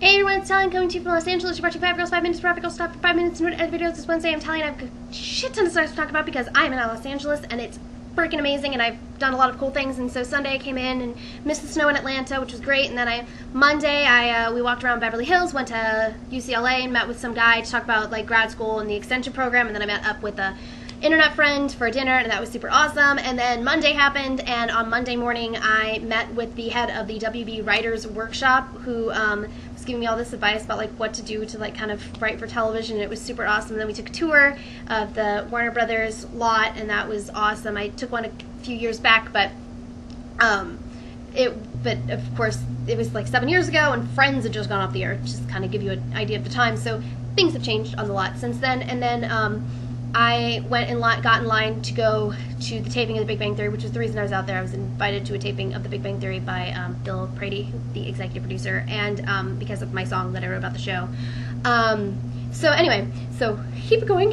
Hey everyone, it's Tally coming to you from Los Angeles. You're watching 5 Girls, 5 Minutes, for Girls, stop for 5 minutes and edit videos this Wednesday. I'm Tally and I have a shit ton of stuff to talk about because I'm in Los Angeles and it's freaking amazing and I've done a lot of cool things. And so Sunday I came in and missed the snow in Atlanta, which was great. And then Monday we walked around Beverly Hills, went to UCLA and met with some guy to talk about like grad school and the extension program. And then I met up with a internet friend for dinner, and that was super awesome. And then Monday happened, and on Monday morning I met with the head of the WB Writers Workshop, who was giving me all this advice about like what to do to like kind of write for television. And it was super awesome. And then we took a tour of the Warner Brothers lot, and that was awesome. I took one a few years back, but of course it was like 7 years ago, and Friends had just gone off the air, just kind of give you an idea of the time. So things have changed on the lot since then. And then I went and got in line to go to the taping of The Big Bang Theory, which was the reason I was out there. I was invited to a taping of The Big Bang Theory by Bill Prady, the executive producer, and because of my song that I wrote about the show. So anyway, so keep it going.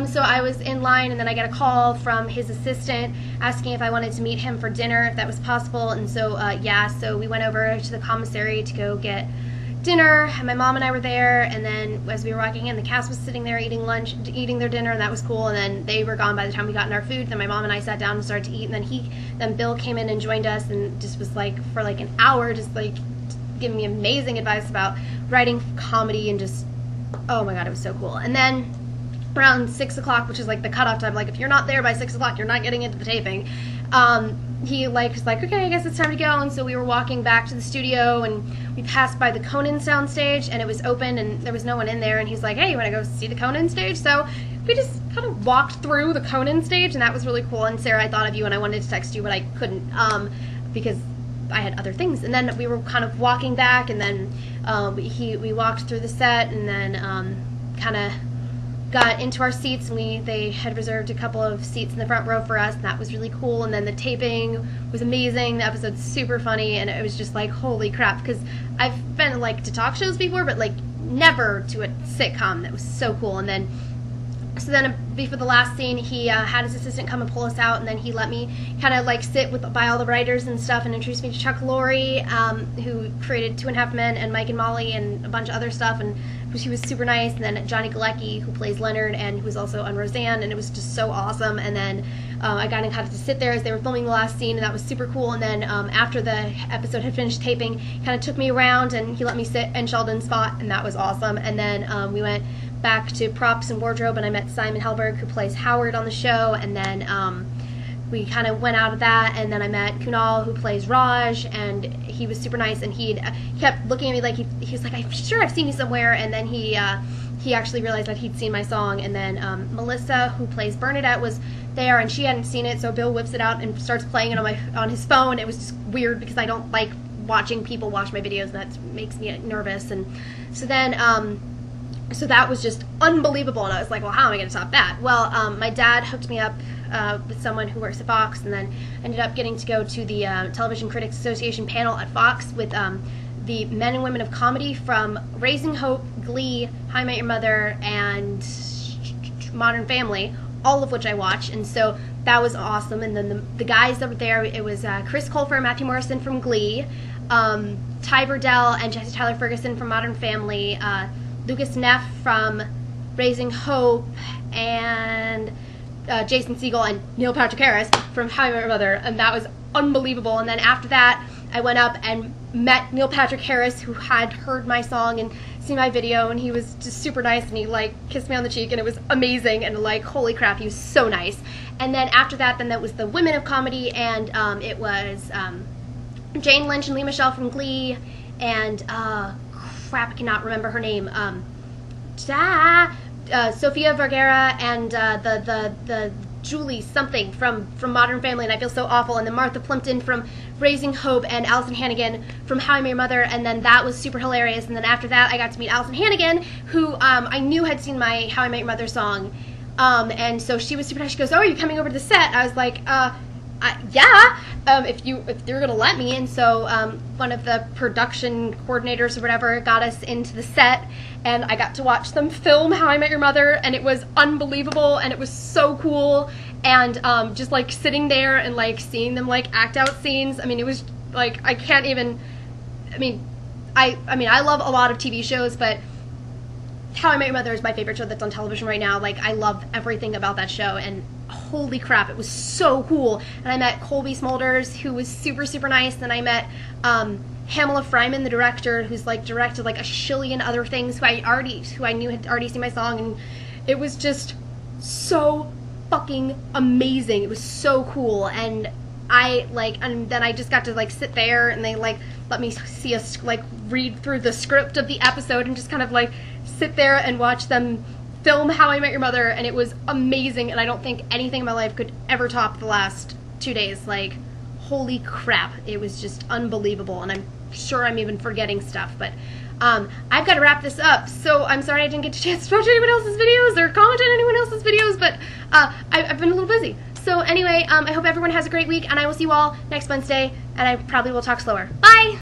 So I was in line, and then I got a call from his assistant asking if I wanted to meet him for dinner, if that was possible. And so yeah, so we went over to the commissary to go get dinner, and my mom and I were there, and then as we were walking in, the cast was sitting there eating their dinner, and that was cool. And then they were gone by the time we got in our food. Then my mom and I sat down and started to eat, and then Bill came in and joined us, and just was like for like an hour just like giving me amazing advice about writing comedy, and just, oh my god, it was so cool. And then around 6 o'clock, which is like the cutoff time, like if you're not there by 6 o'clock, you're not getting into the taping. He was like, okay, I guess it's time to go. And so we were walking back to the studio, and we passed by the Conan soundstage, and it was open, and there was no one in there. And he's like, hey, you want to go see the Conan stage? So we just kind of walked through the Conan stage, and that was really cool. And Sarah, I thought of you, and I wanted to text you, but I couldn't because I had other things. And then we were kind of walking back, and then we walked through the set, and then kind of got into our seats, and they had reserved a couple of seats in the front row for us, and that was really cool. And then the taping was amazing. The episode's super funny, and it was just like, holy crap, because I've been like to talk shows before, but like never to a sitcom. That was so cool. And then before the last scene, he had his assistant come and pull us out, and then he let me kind of like sit by all the writers and stuff, and introduced me to Chuck Lorre, who created 2.5 Men and Mike and Molly and a bunch of other stuff, and he was super nice. And then Johnny Galecki, who plays Leonard and who was also on Roseanne, and it was just so awesome. And then I got to sit there as they were filming the last scene, and that was super cool. And then after the episode had finished taping, he kind of took me around, and he let me sit in Sheldon's spot, and that was awesome. And then we went back to props and wardrobe, and I met Simon Helberg, who plays Howard on the show. And then we kind of went out of that, and then I met Kunal, who plays Raj, and he was super nice, and he kept looking at me like he was like, I'm sure I've seen you somewhere. And then he actually realized that he'd seen my song. And then Melissa, who plays Bernadette, was there, and she hadn't seen it, so Bill whips it out and starts playing it on his phone. It was just weird because I don't like watching people watch my videos, and that makes me nervous. And so then so that was just unbelievable, and I was like, well, how am I going to top that? Well, my dad hooked me up with someone who works at Fox, and then ended up getting to go to the Television Critics Association panel at Fox with the men and women of comedy from Raising Hope, Glee, How I Met Your Mother, and Modern Family, all of which I watch. And so that was awesome. And then the guys that were there, it was Chris Colfer, Matthew Morrison from Glee, Ty Burrell and Jesse Tyler Ferguson from Modern Family, Lucas Neff from Raising Hope, and Jason Segel and Neil Patrick Harris from How I Met Your Mother, and that was unbelievable. And then after that, I went up and met Neil Patrick Harris, who had heard my song and seen my video, and he was just super nice, and he like kissed me on the cheek, and it was amazing, and like, holy crap, he was so nice. And then after that, then that was the Women of Comedy, and it was Jane Lynch and Lea Michele from Glee, and crap, I cannot remember her name. Sofia Vergara and the Julie something from Modern Family, and I feel so awful. And then Martha Plimpton from Raising Hope, and Allison Hannigan from How I Met Your Mother, and then that was super hilarious. And then after that, I got to meet Allison Hannigan, who I knew had seen my How I Met Your Mother song, and so she was super nice. She goes, oh, are you coming over to the set? I was like, yeah, if you're gonna let me. And so one of the production coordinators or whatever got us into the set, and I got to watch them film How I Met Your Mother, and it was unbelievable, and it was so cool. And just like sitting there and like seeing them like act out scenes, I mean, it was like, I can't even, I mean, I mean, I love a lot of TV shows, but How I Met Your Mother is my favorite show that's on television right now. Like, I love everything about that show, and holy crap, it was so cool. And I met Colby Smulders, who was super, super nice, and I met Pamela Fryman, the director, who's like directed like a shillion other things, who I knew had already seen my song, and it was just so fucking amazing. It was so cool, and then I just got to like sit there, and they like let me see us like read through the script of the episode and just kind of like sit there and watch them film How I Met Your Mother, and it was amazing, and I don't think anything in my life could ever top the last 2 days. Like, holy crap, it was just unbelievable, and I'm sure I'm even forgetting stuff, but I've got to wrap this up, so I'm sorry I didn't get a chance to watch anyone else's videos or comment on anyone else's videos, but I've been a little busy. So anyway, I hope everyone has a great week, and I will see you all next Wednesday, and I probably will talk slower. Bye!